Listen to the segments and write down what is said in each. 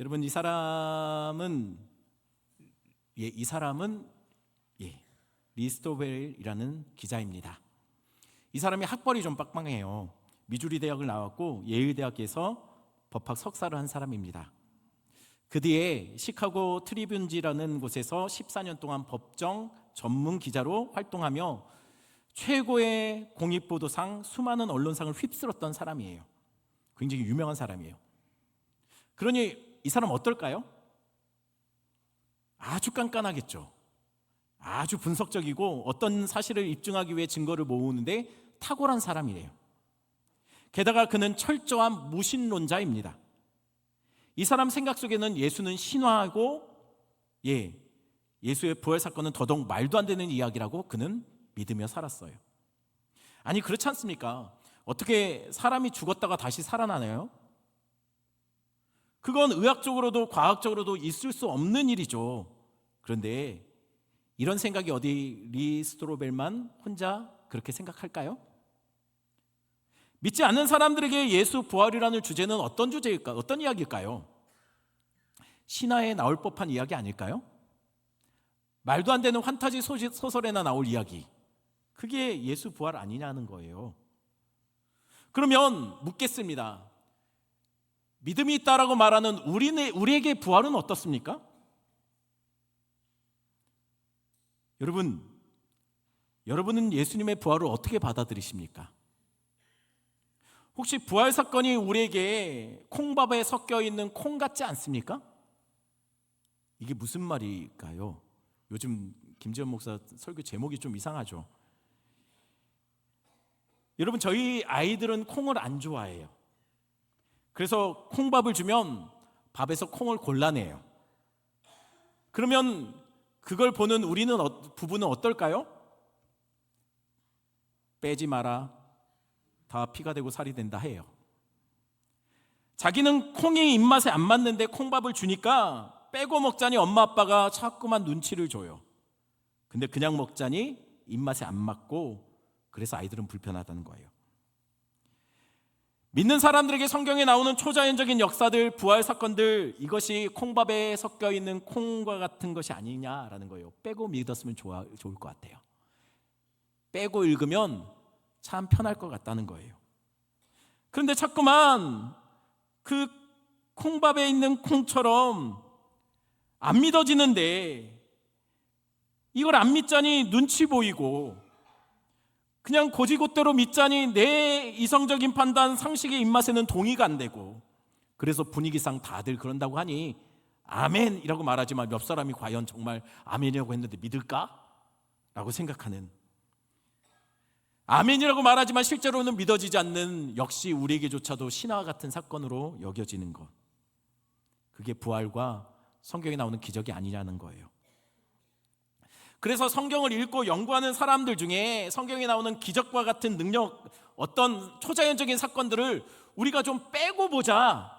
여러분, 이 사람은 리스토벨이라는 기자입니다. 이 사람이 학벌이 좀 빡빡해요. 미주리 대학을 나왔고 예일 대학에서 법학 석사를 한 사람입니다. 그 뒤에 시카고 트리뷴지라는 곳에서 14년 동안 법정 전문 기자로 활동하며 최고의 공익보도상, 수많은 언론상을 휩쓸었던 사람이에요. 굉장히 유명한 사람이에요. 그러니 이 사람 어떨까요? 아주 깐깐하겠죠. 아주 분석적이고 어떤 사실을 입증하기 위해 증거를 모으는데 탁월한 사람이에요. 게다가 그는 철저한 무신론자입니다. 이 사람 생각 속에는 예수는 신화하고 예수의 부활 사건은 더더욱 말도 안 되는 이야기라고 그는 믿으며 살았어요. 아니, 그렇지 않습니까? 어떻게 사람이 죽었다가 다시 살아나나요? 그건 의학적으로도 과학적으로도 있을 수 없는 일이죠. 그런데 이런 생각이 어디 리스토벨만 혼자 그렇게 생각할까요? 믿지 않는 사람들에게 예수 부활이라는 주제는 어떤 주제일까? 어떤 이야기일까요? 신화에 나올 법한 이야기 아닐까요? 말도 안 되는 환타지 소설에나 나올 이야기. 그게 예수 부활 아니냐는 거예요. 그러면 묻겠습니다. 믿음이 있다라고 말하는 우리에게 부활은 어떻습니까? 여러분은 예수님의 부활을 어떻게 받아들이십니까? 혹시 부활 사건이 우리에게 콩밥에 섞여 있는 콩 같지 않습니까? 이게 무슨 말일까요? 요즘 김지현 목사 설교 제목이 좀 이상하죠. 여러분, 저희 아이들은 콩을 안 좋아해요. 그래서 콩밥을 주면 밥에서 콩을 골라내요. 그러면 그걸 보는 부부는 어떨까요? 빼지 마라. 다 피가 되고 살이 된다 해요. 자기는 콩이 입맛에 안 맞는데 콩밥을 주니까 빼고 먹자니 엄마 아빠가 자꾸만 눈치를 줘요. 근데 그냥 먹자니 입맛에 안 맞고, 그래서 아이들은 불편하다는 거예요. 믿는 사람들에게 성경에 나오는 초자연적인 역사들, 부활 사건들, 이것이 콩밥에 섞여 있는 콩과 같은 것이 아니냐라는 거예요. 빼고 믿었으면 좋을 것 같아요. 빼고 읽으면 참 편할 것 같다는 거예요. 그런데 자꾸만 그 콩밥에 있는 콩처럼 안 믿어지는데, 이걸 안 믿자니 눈치 보이고, 그냥 고지곳대로 믿자니 내 이성적인 판단, 상식의 입맛에는 동의가 안 되고, 그래서 분위기상 다들 그런다고 하니 아멘이라고 말하지만 몇 사람이 과연 정말 아멘이라고 했는데 믿을까? 라고 생각하는, 아멘이라고 말하지만 실제로는 믿어지지 않는, 역시 우리에게조차도 신화 같은 사건으로 여겨지는 것, 그게 부활과 성경에 나오는 기적이 아니냐는 거예요. 그래서 성경을 읽고 연구하는 사람들 중에 성경에 나오는 기적과 같은 능력, 어떤 초자연적인 사건들을 우리가 좀 빼고 보자,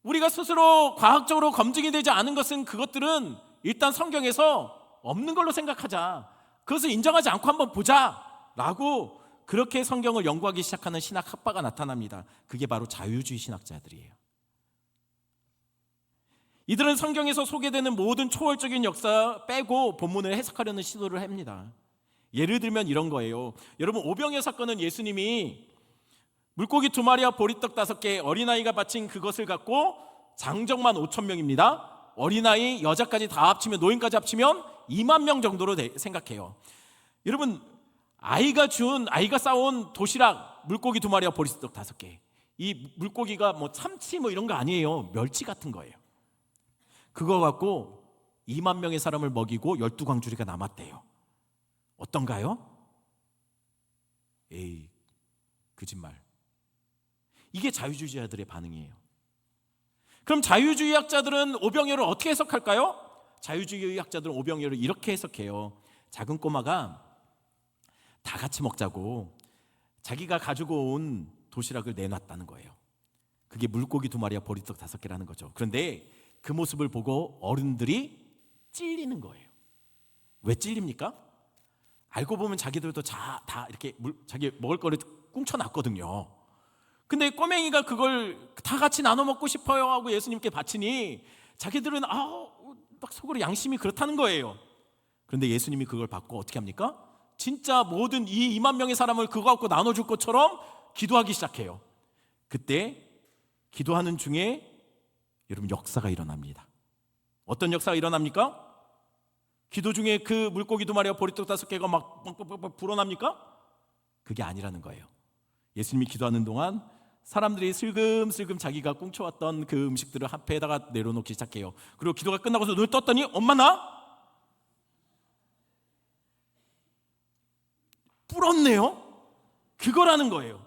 우리가 스스로 과학적으로 검증이 되지 않은 것은 그것들은 일단 성경에서 없는 걸로 생각하자, 그것을 인정하지 않고 한번 보자 라고, 그렇게 성경을 연구하기 시작하는 신학 학파가 나타납니다. 그게 바로 자유주의 신학자들이에요. 이들은 성경에서 소개되는 모든 초월적인 역사 빼고 본문을 해석하려는 시도를 합니다. 예를 들면 이런 거예요. 여러분, 오병이어 사건은 예수님이 물고기 2마리와 보리떡 5개, 어린아이가 바친 그것을 갖고 장정만 5,000명입니다. 어린아이, 여자까지 다 합치면, 노인까지 합치면 2만 명 정도로 생각해요. 여러분, 아이가 싸온 도시락, 물고기 2마리와 보리떡 5개. 이 물고기가 참치 이런 거 아니에요. 멸치 같은 거예요. 그거 갖고 2만 명의 사람을 먹이고 12광주리가 남았대요. 어떤가요? 에이, 거짓말. 이게 자유주의자들의 반응이에요. 그럼 자유주의학자들은 오병이어를 어떻게 해석할까요? 자유주의학자들은 오병이어를 이렇게 해석해요. 작은 꼬마가 다 같이 먹자고 자기가 가지고 온 도시락을 내놨다는 거예요. 그게 물고기 2마리와 보리떡 5개라는 거죠. 그런데 그 모습을 보고 어른들이 찔리는 거예요. 왜 찔립니까? 알고 보면 자기들도 다 이렇게 자기 먹을 거를 꿍쳐놨거든요. 근데 꼬맹이가 그걸 다 같이 나눠 먹고 싶어요 하고 예수님께 바치니 자기들은 막 속으로 양심이 그렇다는 거예요. 그런데 예수님이 그걸 받고 어떻게 합니까? 진짜 모든 이 2만 명의 사람을 그거 갖고 나눠줄 것처럼 기도하기 시작해요. 그때 기도하는 중에 여러분 역사가 일어납니다. 어떤 역사가 일어납니까? 기도 중에 그 물고기 2마리와 보리떡 5개가 막 불어납니까? 그게 아니라는 거예요. 예수님이 기도하는 동안 사람들이 슬금슬금 자기가 꽁쳐왔던 그 음식들을 한 배에다가 내려놓기 시작해요. 그리고 기도가 끝나고서 눈을 떴더니 엄마나 불었네요. 그거라는 거예요.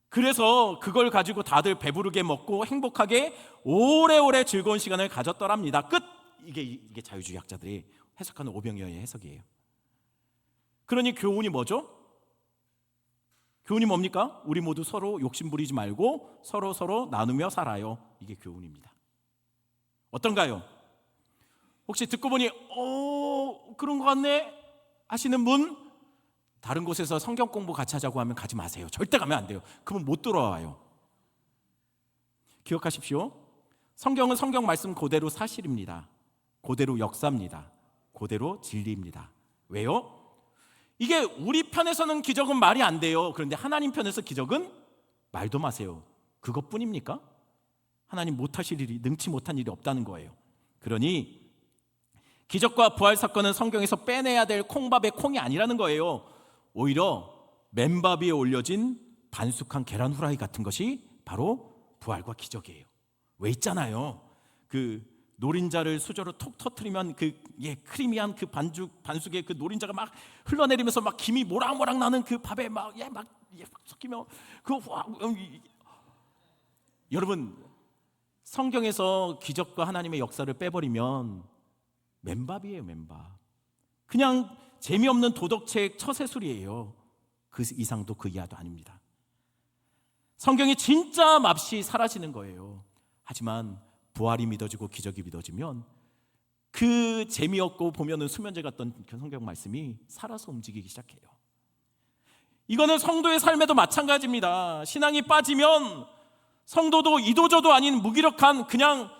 그래서 그걸 가지고 다들 배부르게 먹고 행복하게 오래오래 즐거운 시간을 가졌더랍니다. 끝. 이게 자유주의 학자들이 해석하는 오병이어의 해석이에요. 그러니 교훈이 뭐죠? 교훈이 뭡니까? 우리 모두 서로 욕심 부리지 말고 서로 나누며 살아요. 이게 교훈입니다. 어떤가요? 혹시 듣고 보니 그런 것 같네 하시는 분, 다른 곳에서 성경 공부 같이 하자고 하면 가지 마세요. 절대 가면 안 돼요. 그분 못 돌아와요. 기억하십시오. 성경은 성경 말씀 그대로 사실입니다. 그대로 역사입니다. 그대로 진리입니다. 왜요? 이게 우리 편에서는 기적은 말이 안 돼요. 그런데 하나님 편에서 기적은 말도 마세요. 그것뿐입니까? 하나님 못하실 일이, 능치 못한 일이 없다는 거예요. 그러니 기적과 부활 사건은 성경에서 빼내야 될 콩밥의 콩이 아니라는 거예요. 오히려 맨밥 위에 올려진 반숙한 계란 후라이 같은 것이 바로 부활과 기적이에요. 왜 있잖아요. 그 노린자를 수저로 톡 터트리면 크리미한 그 반숙의 그 노린자가 막 흘러내리면서 막 김이 모락모락 나는 그 밥에 막 섞이면 여러분, 성경에서 기적과 하나님의 역사를 빼버리면 맨밥이에요. 맨밥. 그냥 재미없는 도덕책 처세술이에요. 그 이상도 그 이하도 아닙니다. 성경이 진짜 값이 사라지는 거예요. 하지만 부활이 믿어지고 기적이 믿어지면 그 재미없고 보면은 수면제 같던 그 성경 말씀이 살아서 움직이기 시작해요. 이거는 성도의 삶에도 마찬가지입니다. 신앙이 빠지면 성도도 이도저도 아닌 무기력한, 그냥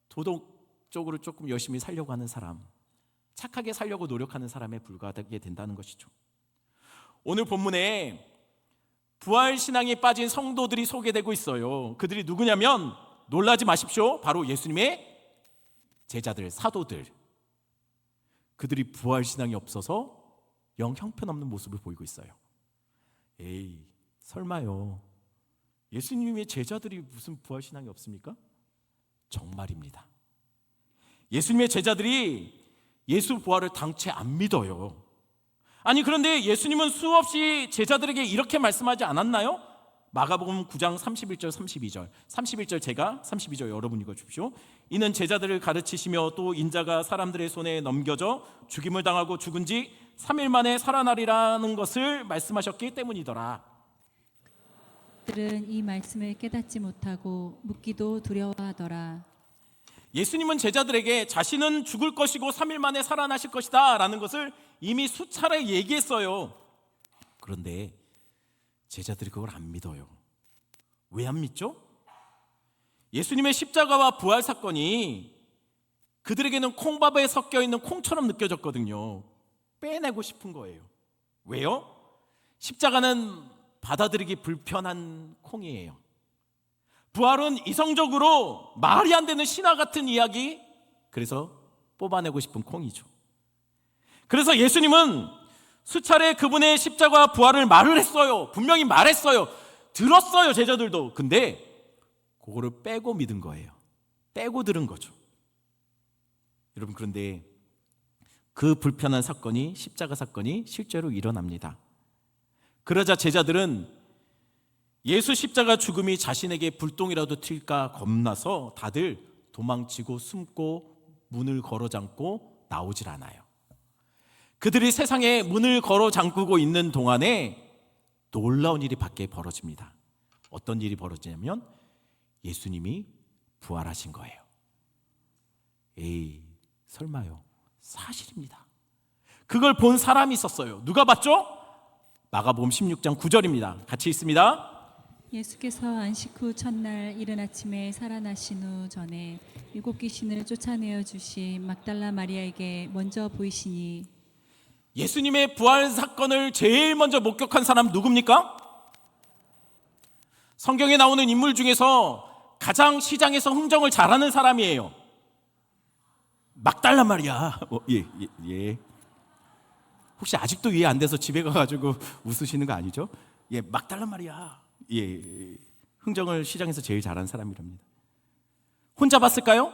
도덕적으로 조금 열심히 살려고 하는 사람, 착하게 살려고 노력하는 사람에 불과하게 된다는 것이죠. 오늘 본문에 부활 신앙에 빠진 성도들이 소개되고 있어요. 그들이 누구냐면, 놀라지 마십시오, 바로 예수님의 제자들, 사도들. 그들이 부활 신앙이 없어서 영 형편없는 모습을 보이고 있어요. 에이, 설마요. 예수님의 제자들이 무슨 부활 신앙이 없습니까? 정말입니다. 예수님의 제자들이 예수 부활을 당최 안 믿어요. 아니, 그런데 예수님은 수없이 제자들에게 이렇게 말씀하지 않았나요? 마가복음 9장 31절 32절 31절 제가, 32절 여러분 읽어주십시오. 이는 제자들을 가르치시며 또 인자가 사람들의 손에 넘겨져 죽임을 당하고 죽은 지 3일 만에 살아나리라는 것을 말씀하셨기 때문이더라. 들은 이 말씀을 깨닫지 못하고 묻기도 두려워하더라. 예수님은 제자들에게 자신은 죽을 것이고 3일 만에 살아나실 것이다 라는 것을 이미 수차례 얘기했어요. 그런데 제자들이 그걸 안 믿어요. 왜 안 믿죠? 예수님의 십자가와 부활 사건이 그들에게는 콩밥에 섞여 있는 콩처럼 느껴졌거든요. 빼내고 싶은 거예요. 왜요? 십자가는 받아들이기 불편한 콩이에요. 부활은 이성적으로 말이 안 되는 신화 같은 이야기, 그래서 뽑아내고 싶은 콩이죠. 그래서 예수님은 수차례 그분의 십자가 부활을 말을 했어요. 분명히 말했어요. 들었어요, 제자들도. 근데 그거를 빼고 믿은 거예요. 빼고 들은 거죠. 여러분, 그런데 그 불편한 사건이, 십자가 사건이 실제로 일어납니다. 그러자 제자들은 예수 십자가 죽음이 자신에게 불똥이라도 튈까 겁나서 다들 도망치고 숨고 문을 걸어 잠고 나오질 않아요. 그들이 세상에 문을 걸어 잠그고 있는 동안에 놀라운 일이 밖에 벌어집니다. 어떤 일이 벌어지냐면 예수님이 부활하신 거예요. 에이, 설마요. 사실입니다. 그걸 본 사람이 있었어요. 누가 봤죠? 마가복음 16장 9절입니다. 같이 있습니다. 예수께서 안식 후 첫날 이른 아침에 살아나신 후 전에 7귀신을 쫓아내어 주신 막달라 마리아에게 먼저 보이시니 예수님의 부활 사건을 제일 먼저 목격한 사람 누굽니까? 성경에 나오는 인물 중에서 가장 시장에서 흥정을 잘하는 사람이에요. 막달라 마리아. 예. 혹시 아직도 이해 안 돼서 집에 가가지고 웃으시는 거 아니죠? 예, 막달라 마리아. 예, 흥정을 시장에서 제일 잘하는 사람이랍니다. 혼자 봤을까요?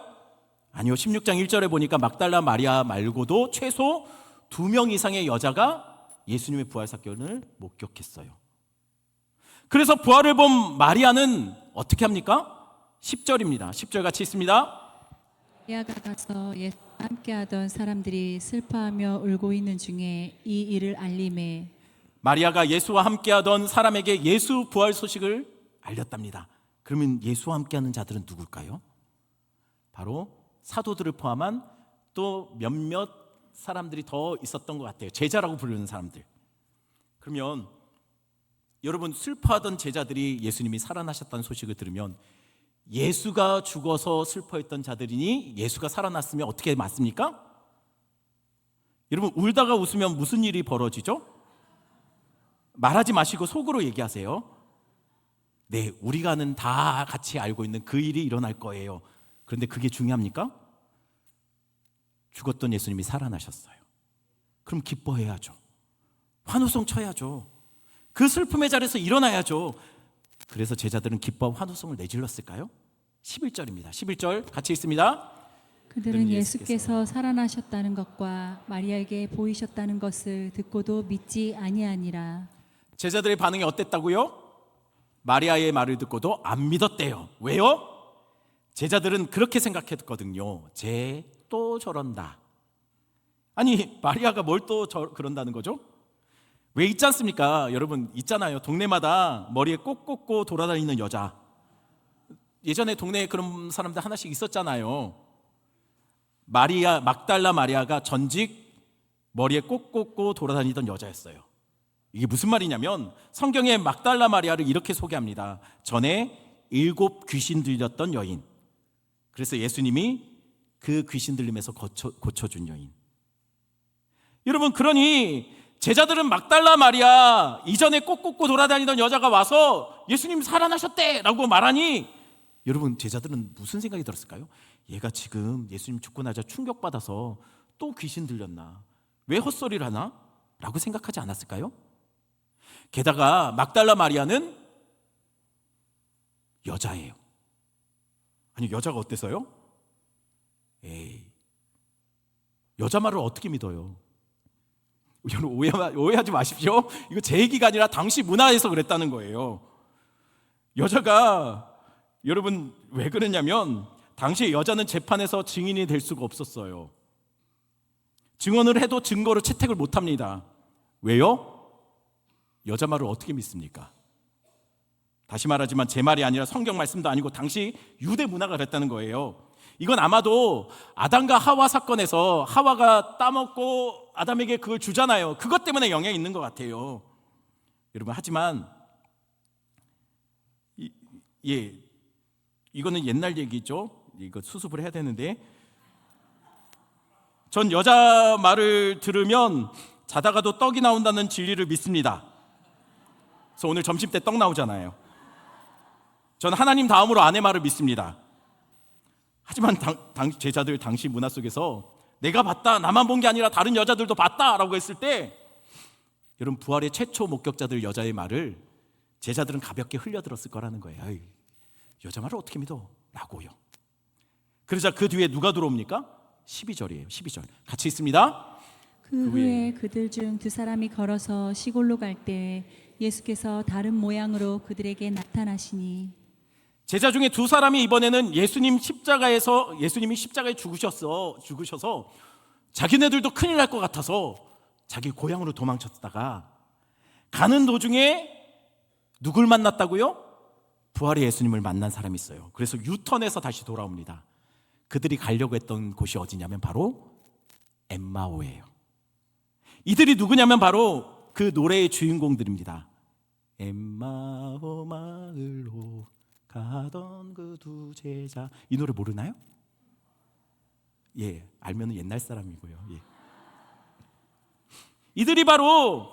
아니요. 16장 1절에 보니까 막달라 마리아 말고도 최소 2명 이상의 여자가 예수님의 부활 사건을 목격했어요. 그래서 부활을 본 마리아는 어떻게 합니까? 10절입니다. 10절 같이 있습니다. 마리아가 가서 예수와 함께하던 사람들이 슬퍼하며 울고 있는 중에 이 일을 알림해 마리아가 예수와 함께하던 사람에게 예수 부활 소식을 알렸답니다. 그러면 예수와 함께하는 자들은 누굴까요? 바로 사도들을 포함한 또 몇몇 사람들이 더 있었던 것 같아요. 제자라고 부르는 사람들. 그러면 여러분, 슬퍼하던 제자들이 예수님이 살아나셨다는 소식을 들으면 예수가 죽어서 슬퍼했던 자들이니 예수가 살아났으면 어떻게 맞습니까? 여러분, 울다가 웃으면 무슨 일이 벌어지죠? 말하지 마시고 속으로 얘기하세요. 네, 우리가는 다 같이 알고 있는 그 일이 일어날 거예요. 그런데 그게 중요합니까? 죽었던 예수님이 살아나셨어요. 그럼 기뻐해야죠. 환호성 쳐야죠. 그 슬픔의 자리에서 일어나야죠. 그래서 제자들은 기뻐 환호성을 내질렀을까요? 11절입니다. 11절 같이 있습니다. 그들은 예수께서 살아나셨다는 것과 마리아에게 보이셨다는 것을 듣고도 믿지 아니하니라. 제자들의 반응이 어땠다고요? 마리아의 말을 듣고도 안 믿었대요. 왜요? 제자들은 그렇게 생각했거든요. 쟤 또 저런다. 아니, 마리아가 뭘 또 그런다는 거죠? 왜 있지 않습니까? 여러분, 있잖아요. 동네마다 머리에 꼭 꽂고 돌아다니는 여자. 예전에 동네에 그런 사람들 하나씩 있었잖아요. 마리아, 막달라 마리아가 전직 머리에 꼭 꽂고 돌아다니던 여자였어요. 이게 무슨 말이냐면 성경에 막달라 마리아를 이렇게 소개합니다. 전에 7 귀신 들렸던 여인. 그래서 예수님이 그 귀신 들림에서 고쳐준 여인. 여러분, 그러니 제자들은 막달라 마리아, 이전에 꼭 꽂고 돌아다니던 여자가 와서 예수님 살아나셨대 라고 말하니 여러분, 제자들은 무슨 생각이 들었을까요? 얘가 지금 예수님 죽고 나자 충격받아서 또 귀신 들렸나? 왜 헛소리를 하나? 라고 생각하지 않았을까요? 게다가 막달라 마리아는 여자예요. 아니, 여자가 어때서요? 에이, 여자 말을 어떻게 믿어요? 여러분, 오해하지 마십시오. 이거 제 얘기가 아니라 당시 문화에서 그랬다는 거예요. 여자가, 여러분, 왜 그랬냐면 당시 여자는 재판에서 증인이 될 수가 없었어요. 증언을 해도 증거로 채택을 못합니다. 왜요? 여자 말을 어떻게 믿습니까? 다시 말하지만 제 말이 아니라 성경 말씀도 아니고 당시 유대 문화가 그랬다는 거예요. 이건 아마도 아담과 하와 사건에서 하와가 따먹고 아담에게 그걸 주잖아요. 그것 때문에 영향이 있는 것 같아요. 여러분, 하지만 이거는 옛날 얘기죠. 이거 수습을 해야 되는데, 전 여자 말을 들으면 자다가도 떡이 나온다는 진리를 믿습니다. 그래서 오늘 점심 때 떡 나오잖아요. 전 하나님 다음으로 아내 말을 믿습니다. 하지만 제자들 당시 문화 속에서 내가 봤다, 나만 본 게 아니라 다른 여자들도 봤다라고 했을 때, 여러분, 부활의 최초 목격자들 여자의 말을 제자들은 가볍게 흘려들었을 거라는 거예요. 에이, 여자 말을 어떻게 믿어? 라고요. 그러자 그 뒤에 누가 들어옵니까? 12절이에요. 12절 같이 있습니다. 그 후에 그들 중 2사람이 걸어서 시골로 갈 때 예수께서 다른 모양으로 그들에게 나타나시니 제자 중에 2사람이 이번에는 예수님이 십자가에 죽으셔서 자기네들도 큰일 날 것 같아서 자기 고향으로 도망쳤다가 가는 도중에 누굴 만났다고요? 부활의 예수님을 만난 사람이 있어요. 그래서 유턴해서 다시 돌아옵니다. 그들이 가려고 했던 곳이 어디냐면 바로 엠마오예요. 이들이 누구냐면 바로 그 노래의 주인공들입니다. 엠마오 마을로 가던 그 두 제자. 이 노래 모르나요? 예, 알면 옛날 사람이고요. 예. 이들이 바로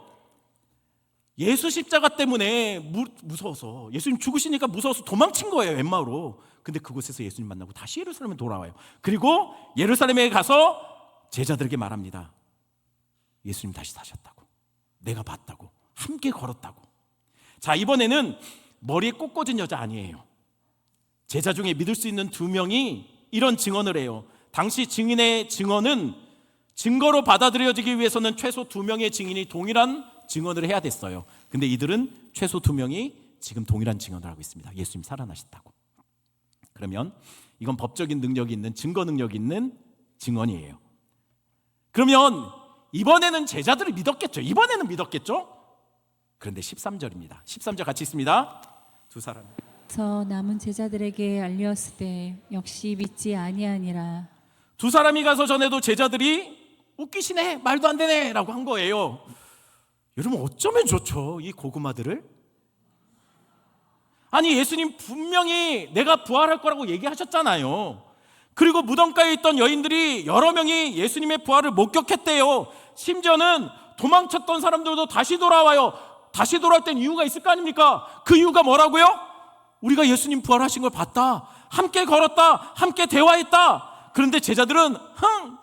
예수 십자가 때문에 무서워서, 예수님 죽으시니까 무서워서 도망친 거예요, 엠마오로. 근데 그곳에서 예수님 만나고 다시 예루살렘에 돌아와요. 그리고 예루살렘에 가서 제자들에게 말합니다. 예수님 다시 사셨다고, 내가 봤다고, 함께 걸었다고. 자, 이번에는 머리에 꽃 꽂은 여자 아니에요. 제자 중에 믿을 수 있는 2명이 이런 증언을 해요. 당시 증인의 증언은 증거로 받아들여지기 위해서는 최소 2명의 증인이 동일한 증언을 해야 됐어요. 근데 이들은 최소 2명이 지금 동일한 증언을 하고 있습니다. 예수님 살아나셨다고. 그러면 이건 법적인 능력이 있는, 증거 능력이 있는 증언이에요. 그러면 이번에는 제자들을 믿었겠죠. 이번에는 믿었겠죠. 그런데 13절입니다. 13절 같이 있습니다. 두 사람. 저 남은 제자들에게 알리었을 때 역시 믿지 아니하니라. 두 사람이 가서 전에도 제자들이 웃기시네, 말도 안 되네 라고 한 거예요. 여러분, 어쩌면 좋죠, 이 고구마들을? 아니, 예수님 분명히 내가 부활할 거라고 얘기하셨잖아요. 그리고 무덤가에 있던 여인들이 여러 명이 예수님의 부활을 목격했대요. 심지어는 도망쳤던 사람들도 다시 돌아와요. 다시 돌아올 땐 이유가 있을 거 아닙니까? 그 이유가 뭐라고요? 우리가 예수님 부활하신 걸 봤다, 함께 걸었다, 함께 대화했다. 그런데 제자들은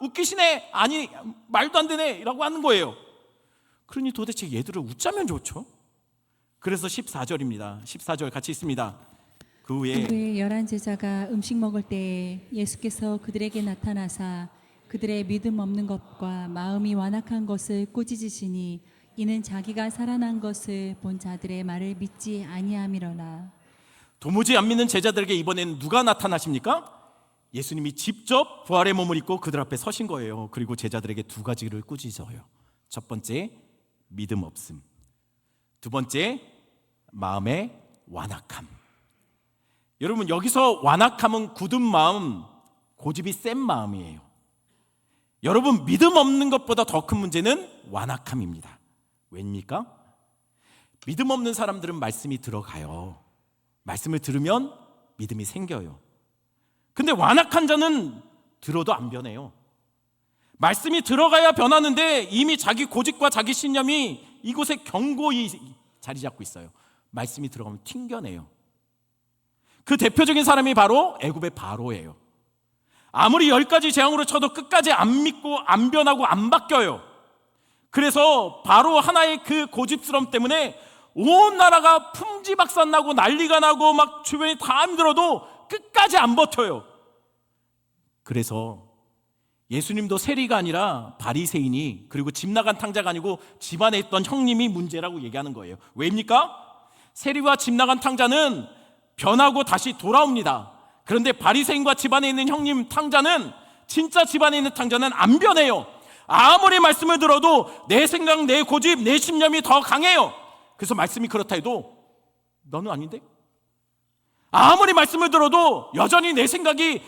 웃기시네, 아니 말도 안 되네 라고 하는 거예요. 그러니 도대체 얘들을 웃자면 좋죠. 그래서 14절입니다. 14절 같이 있습니다. 그 후에 11 제자가 음식 먹을 때에 예수께서 그들에게 나타나사 그들의 믿음 없는 것과 마음이 완악한 것을 꾸짖으시니 이는 자기가 살아난 것을 본 자들의 말을 믿지 아니함이로라. 도무지 안 믿는 제자들에게 이번에는 누가 나타나십니까? 예수님이 직접 부활의 몸을 입고 그들 앞에 서신 거예요. 그리고 제자들에게 2가지를 꾸짖어요. 첫 번째, 믿음 없음. 두 번째, 마음의 완악함. 여러분, 여기서 완악함은 굳은 마음, 고집이 센 마음이에요. 여러분, 믿음 없는 것보다 더 큰 문제는 완악함입니다. 왜입니까? 믿음 없는 사람들은 말씀이 들어가요. 말씀을 들으면 믿음이 생겨요. 근데 완악한 자는 들어도 안 변해요. 말씀이 들어가야 변하는데 이미 자기 고집과 자기 신념이 이곳에 견고히 자리 잡고 있어요. 말씀이 들어가면 튕겨내요. 그 대표적인 사람이 바로 애굽의 바로예요. 아무리 10가지 재앙으로 쳐도 끝까지 안 믿고 안 변하고 안 바뀌어요. 그래서 바로 하나의 그 고집스러움 때문에 온 나라가 풍지박산 나고 난리가 나고 막 주변이 다 힘들어도 끝까지 안 버텨요. 그래서 예수님도 세리가 아니라 바리새인이, 그리고 집 나간 탕자가 아니고 집안에 있던 형님이 문제라고 얘기하는 거예요. 왜입니까? 세리와 집 나간 탕자는 변하고 다시 돌아옵니다. 그런데 바리새인과 집안에 있는 형님 탕자는, 진짜 집안에 있는 탕자는 안 변해요. 아무리 말씀을 들어도 내 생각, 내 고집, 내 신념이 더 강해요. 그래서 말씀이 그렇다 해도 너는 아닌데? 아무리 말씀을 들어도 여전히 내 생각이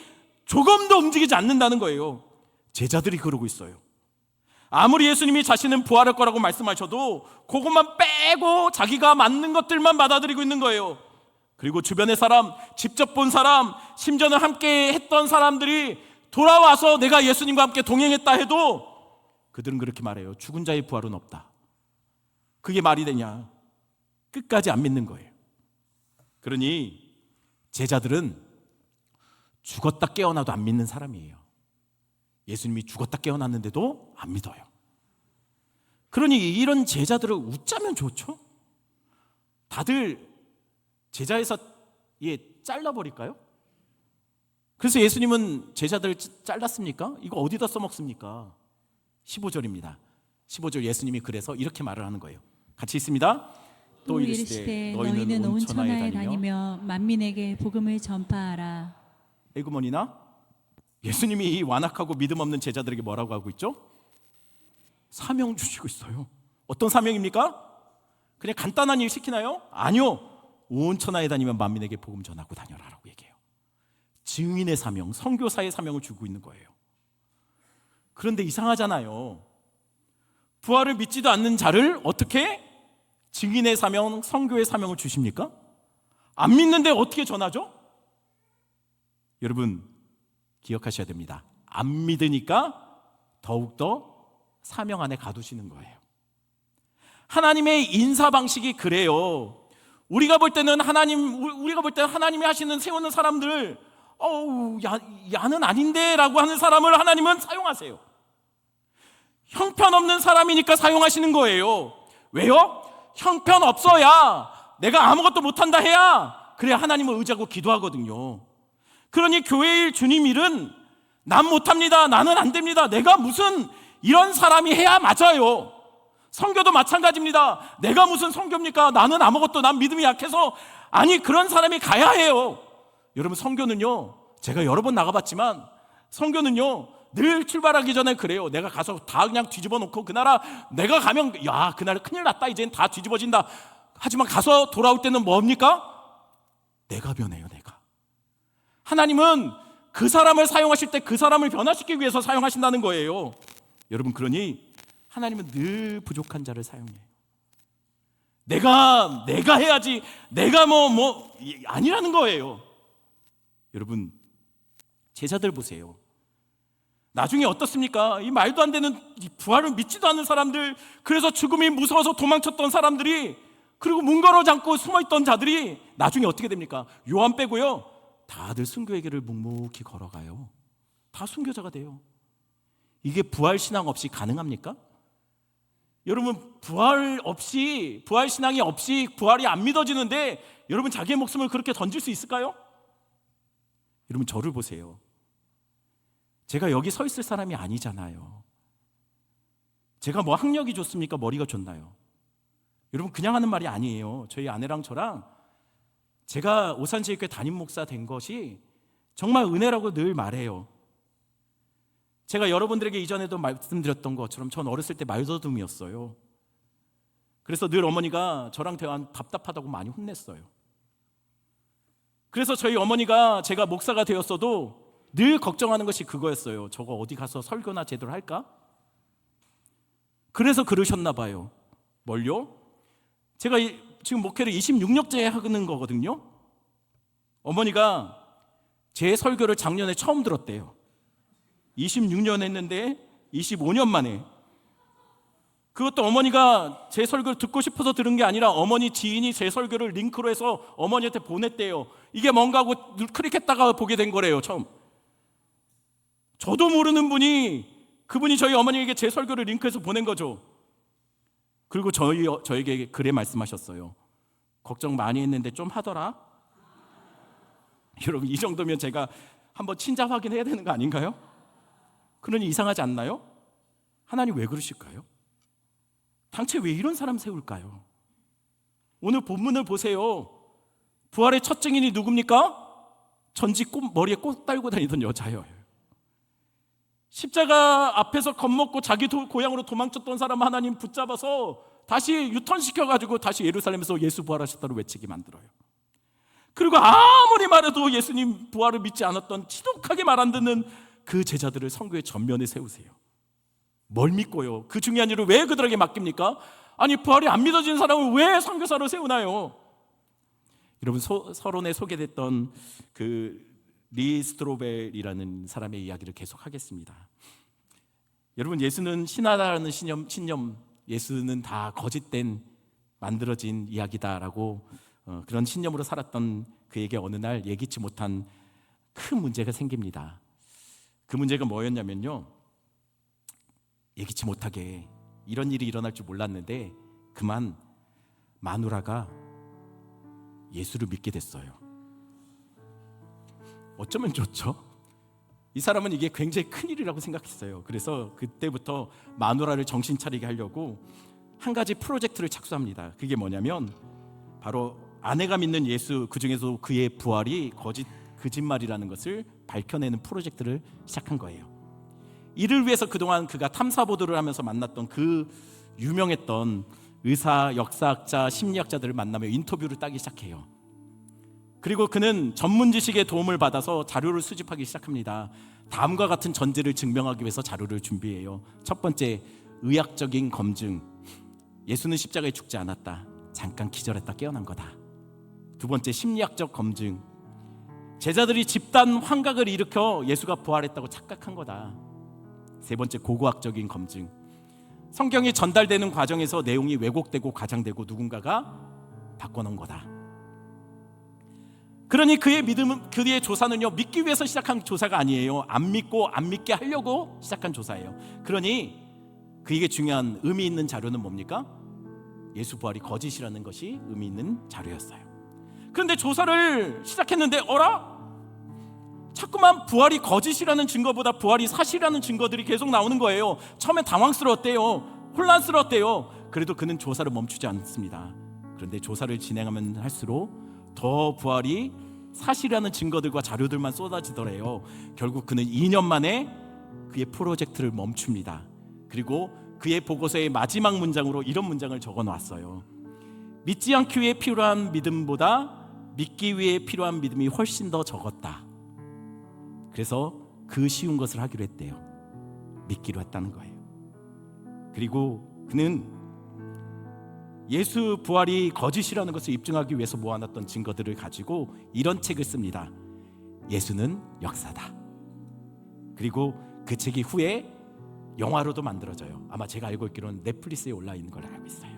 조금도 움직이지 않는다는 거예요. 제자들이 그러고 있어요. 아무리 예수님이 자신은 부활할 거라고 말씀하셔도 그것만 빼고 자기가 맞는 것들만 받아들이고 있는 거예요. 그리고 주변의 사람, 직접 본 사람, 심지어는 함께 했던 사람들이 돌아와서 내가 예수님과 함께 동행했다 해도 그들은 그렇게 말해요. 죽은 자의 부활은 없다. 그게 말이 되냐? 끝까지 안 믿는 거예요. 그러니 제자들은 죽었다 깨어나도 안 믿는 사람이에요. 예수님이 죽었다 깨어났는데도 안 믿어요. 그러니 이런 제자들을 웃자면 좋죠? 다들 제자에서 잘라버릴까요? 그래서 예수님은 제자들을 잘랐습니까? 이거 어디다 써먹습니까? 15절입니다. 15절 예수님이 그래서 이렇게 말을 하는 거예요. 같이 있습니다. 또 이르시되 너희는 온 천하에 다니며 만민에게 복음을 전파하라. 에구머니나 예수님이 이 완악하고 믿음 없는 제자들에게 뭐라고 하고 있죠? 사명 주시고 있어요. 어떤 사명입니까? 그냥 간단한 일 시키나요? 아니요. 온 천하에 다니면 만민에게 복음 전하고 다녀라라고 얘기해요. 증인의 사명, 선교사의 사명을 주고 있는 거예요. 그런데 이상하잖아요. 부활을 믿지도 않는 자를 어떻게 증인의 사명, 선교의 사명을 주십니까? 안 믿는데 어떻게 전하죠? 여러분 기억하셔야 됩니다. 안 믿으니까 더욱더 사명 안에 가두시는 거예요. 하나님의 인사 방식이 그래요. 우리가 볼 때는 하나님이 하시는 세우는 사람들, 야는 아닌데라고 하는 사람을 하나님은 사용하세요. 형편없는 사람이니까 사용하시는 거예요. 왜요? 형편없어야, 내가 아무것도 못한다 해야, 그래야 하나님을 의지하고 기도하거든요. 그러니 교회 일, 주님 일은 난 못합니다, 나는 안 됩니다, 내가 무슨 이런 사람이 해야 맞아요. 선교도 마찬가지입니다. 내가 무슨 선교입니까? 나는 아무것도, 난 믿음이 약해서. 아니, 그런 사람이 가야 해요. 여러분, 선교는요, 제가 여러 번 나가봤지만 선교는요 늘 출발하기 전에 그래요. 내가 가서 다 그냥 뒤집어 놓고, 그 나라 내가 가면 야, 그 나라 큰일 났다, 이젠 다 뒤집어진다. 하지만 가서 돌아올 때는 뭡니까? 내가 변해요. 내가. 하나님은 그 사람을 사용하실 때 그 사람을 변화시키기 위해서 사용하신다는 거예요. 여러분, 그러니 하나님은 늘 부족한 자를 사용해요. 내가 해야지, 내가 아니라는 거예요. 여러분, 제자들 보세요. 나중에 어떻습니까? 이 말도 안 되는 부활을 믿지도 않는 사람들, 그래서 죽음이 무서워서 도망쳤던 사람들이, 그리고 문 걸어 잠고 숨어있던 자들이 나중에 어떻게 됩니까? 요한 빼고요, 다들 순교의 길을 묵묵히 걸어가요. 다 순교자가 돼요. 이게 부활 신앙 없이 가능합니까? 여러분, 부활 신앙이 없이 부활이 안 믿어지는데 여러분 자기의 목숨을 그렇게 던질 수 있을까요? 여러분, 저를 보세요. 제가 여기 서 있을 사람이 아니잖아요. 제가 뭐 학력이 좋습니까? 머리가 좋나요? 여러분, 그냥 하는 말이 아니에요. 저희 아내랑 저랑, 제가 오산제일교회 담임 목사 된 것이 정말 은혜라고 늘 말해요. 제가 여러분들에게 이전에도 말씀드렸던 것처럼 전 어렸을 때 말더듬이었어요. 그래서 늘 어머니가 저랑 대화하면 답답하다고 많이 혼냈어요. 그래서 저희 어머니가 제가 목사가 되었어도 늘 걱정하는 것이 그거였어요. 저거 어디 가서 설교나 제대로 할까? 그래서 그러셨나 봐요. 뭘요? 제가 지금 목회를 26년째 하는 거거든요. 어머니가 제 설교를 작년에 처음 들었대요. 26년 했는데 25년 만에. 그것도 어머니가 제 설교를 듣고 싶어서 들은 게 아니라 어머니 지인이 제 설교를 링크로 해서 어머니한테 보냈대요. 이게 뭔가 하고 클릭했다가 보게 된 거래요, 처음. 저도 모르는 그분이 저희 어머니에게 제 설교를 링크해서 보낸 거죠. 그리고 저에게 그래 말씀하셨어요. 걱정 많이 했는데 좀 하더라. 여러분, 이 정도면 제가 한번 친자 확인해야 되는 거 아닌가요? 그러니 이상하지 않나요? 하나님 왜 그러실까요? 당최 왜 이런 사람 세울까요? 오늘 본문을 보세요. 부활의 첫 증인이 누굽니까? 전지 머리에 꽃 달고 다니던 여자예요. 십자가 앞에서 겁먹고 자기 고향으로 도망쳤던 사람 하나님 붙잡아서 다시 유턴시켜가지고 다시 예루살렘에서 예수 부활하셨다고 외치게 만들어요. 그리고 아무리 말해도 예수님 부활을 믿지 않았던 지독하게 말 안 듣는 그 제자들을 선교의 전면에 세우세요. 뭘 믿고요? 그 중요한 일을 왜 그들에게 맡깁니까? 아니, 부활이 안 믿어지는 사람을 왜 선교사로 세우나요? 여러분, 서론에 소개됐던 그 리 스트로벨이라는 사람의 이야기를 계속하겠습니다. 여러분, 예수는 신하다라는 신념, 예수는 다 거짓된 만들어진 이야기다라고 그런 신념으로 살았던 그에게 어느 날 예기치 못한 큰 문제가 생깁니다. 그 문제가 뭐였냐면요, 예기치 못하게 이런 일이 일어날 줄 몰랐는데 그만 마누라가 예수를 믿게 됐어요. 어쩌면 좋죠? 이 사람은 이게 굉장히 큰일이라고 생각했어요. 그래서 그때부터 마누라를 정신 차리게 하려고 한 가지 프로젝트를 착수합니다. 그게 뭐냐면 바로 아내가 믿는 예수, 그중에서 그의 부활이 거짓말이라는 것을 밝혀내는 프로젝트를 시작한 거예요. 이를 위해서 그동안 그가 탐사보도를 하면서 만났던 그 유명했던 의사, 역사학자, 심리학자들을 만나며 인터뷰를 따기 시작해요. 그리고 그는 전문 지식의 도움을 받아서 자료를 수집하기 시작합니다. 다음과 같은 전제를 증명하기 위해서 자료를 준비해요. 첫 번째, 의학적인 검증. 예수는 십자가에 죽지 않았다. 잠깐 기절했다 깨어난 거다. 두 번째, 심리학적 검증. 제자들이 집단 환각을 일으켜 예수가 부활했다고 착각한 거다. 세 번째, 고고학적인 검증. 성경이 전달되는 과정에서 내용이 왜곡되고 과장되고 누군가가 바꿔놓은 거다. 그러니 그의 믿음은, 그의 조사는요, 믿기 위해서 시작한 조사가 아니에요. 안 믿고 안 믿게 하려고 시작한 조사예요. 그러니 그에게 중요한 의미 있는 자료는 뭡니까? 예수 부활이 거짓이라는 것이 의미 있는 자료였어요. 그런데 조사를 시작했는데 어라? 자꾸만 부활이 거짓이라는 증거보다 부활이 사실이라는 증거들이 계속 나오는 거예요. 처음엔 당황스러웠대요. 혼란스러웠대요. 그래도 그는 조사를 멈추지 않습니다. 그런데 조사를 진행하면 할수록 더 부활이 사실이라는 증거들과 자료들만 쏟아지더래요. 결국 그는 2년 만에 그의 프로젝트를 멈춥니다. 그리고 그의 보고서의 마지막 문장으로 이런 문장을 적어놨어요. 믿지 않기 위해 필요한 믿음보다 믿기 위해 필요한 믿음이 훨씬 더 적었다. 그래서 그 쉬운 것을 하기로 했대요. 믿기로 했다는 거예요. 그리고 그는 예수 부활이 거짓이라는 것을 입증하기 위해서 모아놨던 증거들을 가지고 이런 책을 씁니다. 예수는 역사다. 그리고 그 책이 후에 영화로도 만들어져요. 아마 제가 알고 있기로는 넷플릭스에 올라 있는 걸 알고 있어요.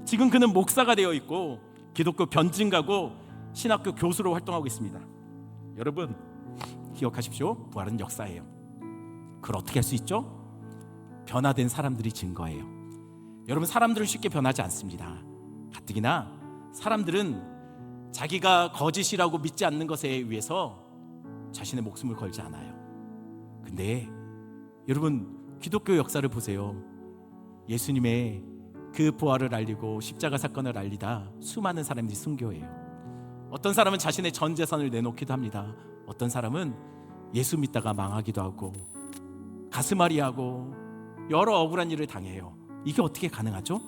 지금 그는 목사가 되어 있고 기독교 변증가고 신학교 교수로 활동하고 있습니다. 여러분 기억하십시오. 부활은 역사예요. 그걸 어떻게 할 수 있죠? 변화된 사람들이 증거예요. 여러분, 사람들은 쉽게 변하지 않습니다. 가뜩이나 사람들은 자기가 거짓이라고 믿지 않는 것에 의해서 자신의 목숨을 걸지 않아요. 근데 여러분, 기독교 역사를 보세요. 예수님의 그 부활을 알리고 십자가 사건을 알리다 수많은 사람들이 순교해요. 어떤 사람은 자신의 전 재산을 내놓기도 합니다. 어떤 사람은 예수 믿다가 망하기도 하고 가슴앓이하고 여러 억울한 일을 당해요. 이게 어떻게 가능하죠?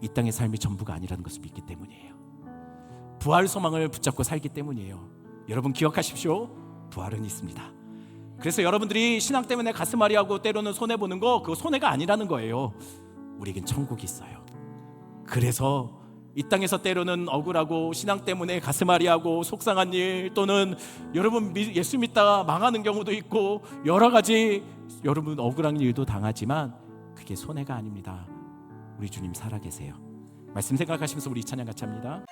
이 땅의 삶이 전부가 아니라는 것을 믿기 때문이에요. 부활 소망을 붙잡고 살기 때문이에요. 여러분 기억하십시오. 부활은 있습니다. 그래서 여러분들이 신앙 때문에 가슴앓이하고 때로는 손해보는 거, 그거 손해가 아니라는 거예요. 우리에겐 천국이 있어요. 그래서 이 땅에서 때로는 억울하고 신앙 때문에 가슴앓이하고 속상한 일, 또는 여러분 예수 믿다가 망하는 경우도 있고 여러 가지 여러분 억울한 일도 당하지만 그게 손해가 아닙니다. 우리 주님 살아계세요. 말씀 생각하시면서 우리 찬양 같이 합니다.